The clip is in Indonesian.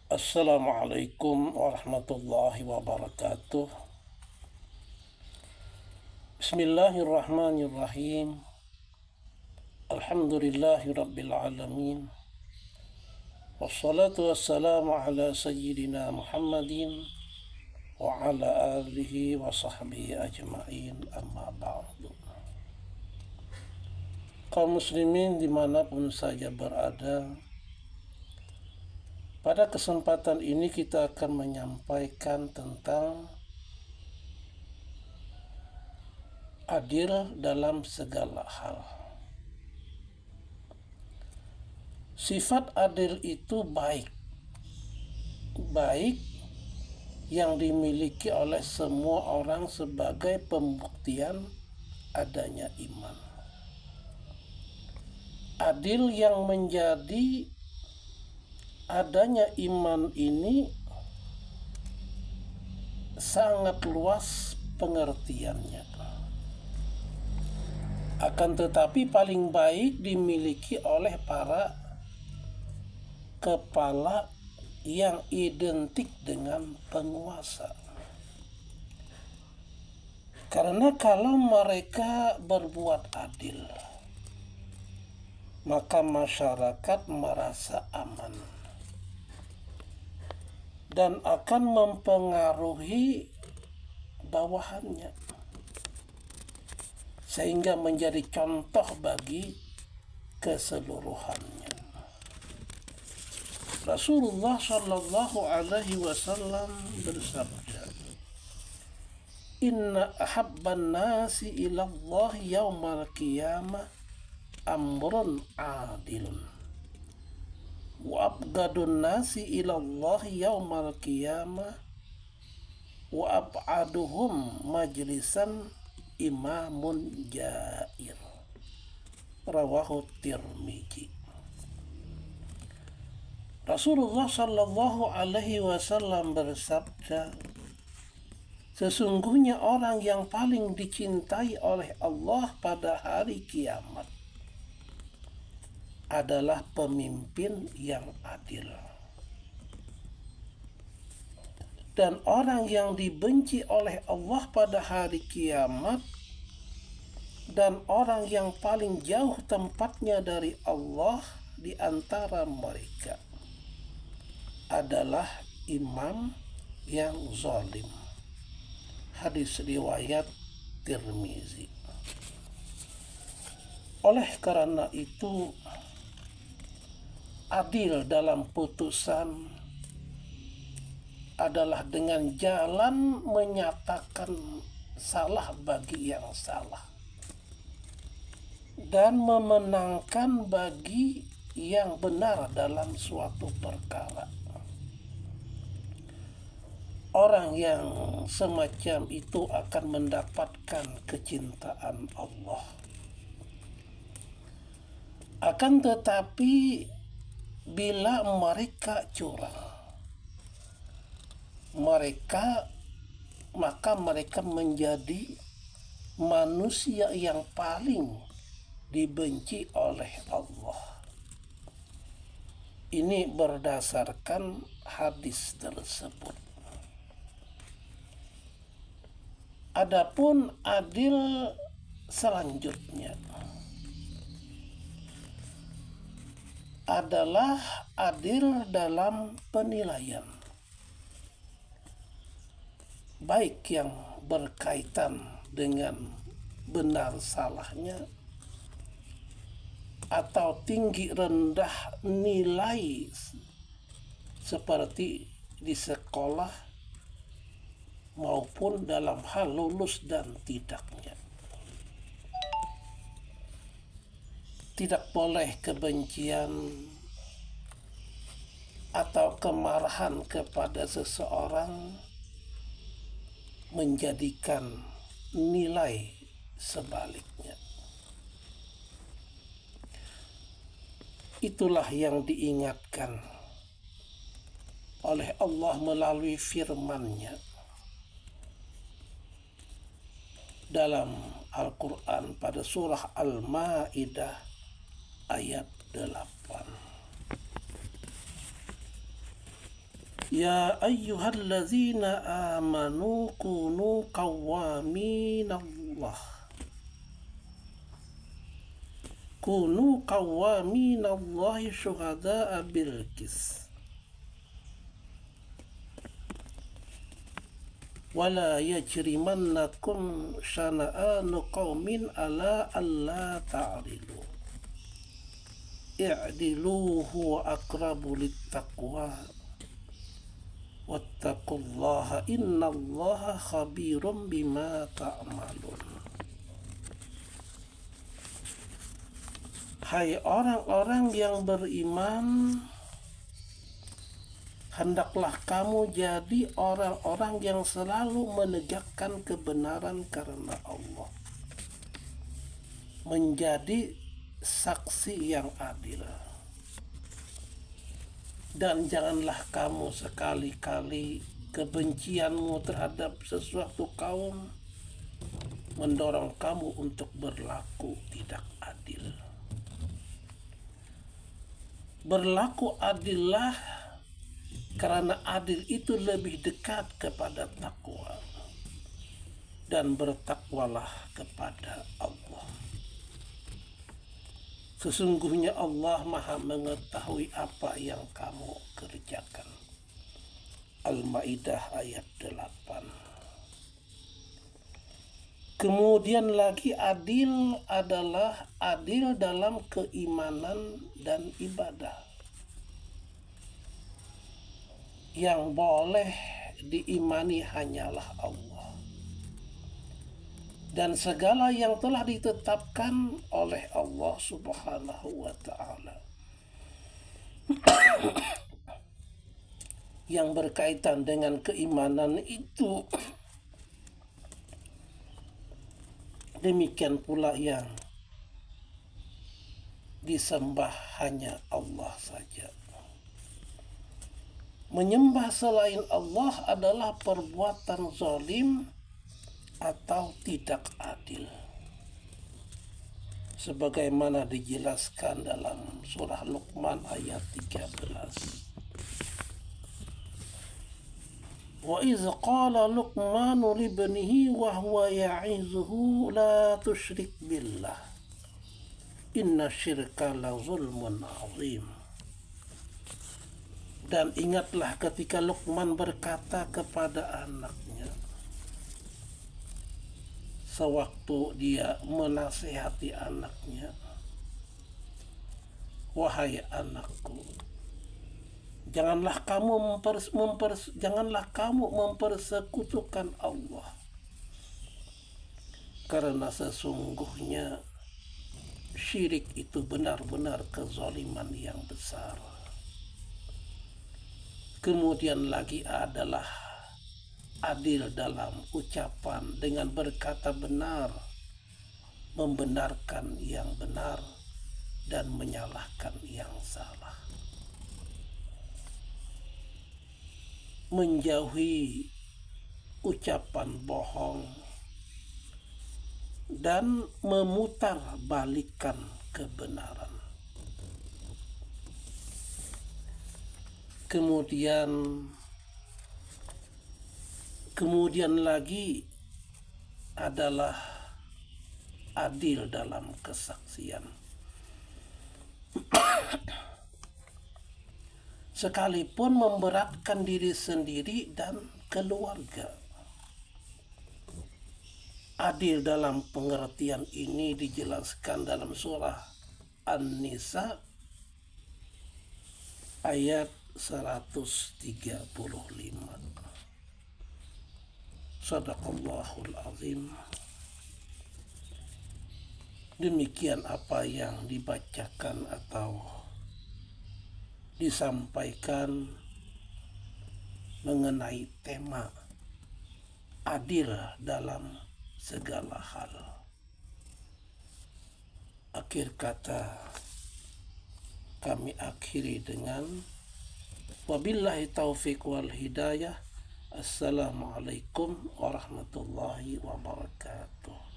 Assalamualaikum warahmatullahi wabarakatuh. Bismillahirrahmanirrahim. Alhamdulillahi rabbil alamin. Wassalatu wassalamu ala sayyidina Muhammadin wa ala alihi wa sahbihi ajma'in, amma ba'du. Kaum muslimin dimanapun saja berada, pada kesempatan ini kita akan menyampaikan tentang adil dalam segala hal. Sifat adil itu baik yang dimiliki oleh semua orang sebagai pembuktian adanya iman. Adil yang menjadi adanya iman ini sangat luas pengertiannya. Akan tetapi paling baik dimiliki oleh para kepala yang identik dengan penguasa. Karena kalau mereka berbuat adil, maka masyarakat merasa aman dan akan mempengaruhi bawahannya, sehingga menjadi contoh bagi keseluruhannya. Rasulullah Shallallahu Alaihi Wasallam bersabda, Inna ahabban nasi ilallah yaumal qiyamah amrun adilun wa abgadun nasi ilallah yaumal qiyamah wa ab'aduhum majlisan imamun jair. Rawahu Tirmizi. Rasulullah Shallallahu Alaihi Wasallam bersabda, sesungguhnya orang yang paling dicintai oleh Allah pada hari kiamat adalah pemimpin yang adil. Dan orang yang dibenci oleh Allah pada hari kiamat dan orang yang paling jauh tempatnya dari Allah di antara mereka adalah imam yang zalim. Hadis riwayat Tirmizi. Oleh karena itu, adil dalam putusan adalah dengan jalan menyatakan salah bagi yang salah dan memenangkan bagi yang benar dalam suatu perkara. Orang yang semacam itu akan mendapatkan kecintaan Allah. Akan tetapi bila mereka curang, maka mereka menjadi manusia yang paling dibenci oleh Allah. Ini berdasarkan hadis tersebut. Adapun adil selanjutnya adalah adil dalam penilaian, baik yang berkaitan dengan benar salahnya atau tinggi rendah nilai seperti di sekolah maupun dalam hal lulus dan tidaknya. Tidak boleh kebencian atau kemarahan kepada seseorang menjadikan nilai sebaliknya. Itulah yang diingatkan oleh Allah melalui firman-Nya dalam Al-Quran pada surah Al-Ma'idah ayat 8. Ya ayyuhallazina amanu kunu qawwaminallah. Kunu qawwaminallahi syuhada'a bil qist. Wala yajrimannakum syana'anu qaumin ala alla ta'dilu. I'dilu huwa aqrabu littaqwa. Wattaqullaha innallaha khabirum bima ta'malun. Hai orang-orang yang beriman, hendaklah kamu jadi orang-orang yang selalu menegakkan kebenaran karena Allah. Menjadi saksi yang adil. Dan janganlah kamu sekali-kali kebencianmu terhadap sesuatu kaum mendorong kamu untuk berlaku tidak adil. Berlaku adillah, karena adil itu lebih dekat kepada takwa. Dan bertakwalah kepada Allah. Sesungguhnya Allah Maha mengetahui apa yang kamu kerjakan. Al-Maidah ayat 8. Kemudian lagi adil adalah adil dalam keimanan dan ibadah. Yang boleh diimani hanyalah Allah. Dan segala yang telah ditetapkan oleh Allah Subhanahu wa ta'ala yang berkaitan dengan keimanan itu, demikian pula yang disembah hanya Allah saja. Menyembah selain Allah adalah perbuatan zalim atau tidak adil. Sebagaimana dijelaskan dalam surah Luqman ayat 13. Wa iz qala Luqmanu libnihi wa huwa ya'izuhu la tusyrik billah. Inna syirka la zulmun azim. Dan ingatlah ketika Luqman berkata kepada anaknya, sewaktu dia menasihati anaknya, wahai anakku, janganlah kamu mempersekutukan Allah, karena sesungguhnya syirik itu benar-benar kezaliman yang besar. Kemudian lagi adalah adil dalam ucapan dengan berkata benar, membenarkan yang benar dan menyalahkan yang salah. Menjauhi ucapan bohong dan memutarbalikkan kebenaran. Kemudian lagi adalah adil dalam kesaksian. Sekalipun memberatkan diri sendiri dan keluarga. Adil dalam pengertian ini dijelaskan dalam surah An-Nisa ayat 135. Shadaqallahul azim. Demikian apa yang dibacakan atau disampaikan mengenai tema adil dalam segala hal. Akhir kata kami akhiri dengan wabillahi taufiq wal hidayah. Assalamualaikum warahmatullahi wabarakatuh.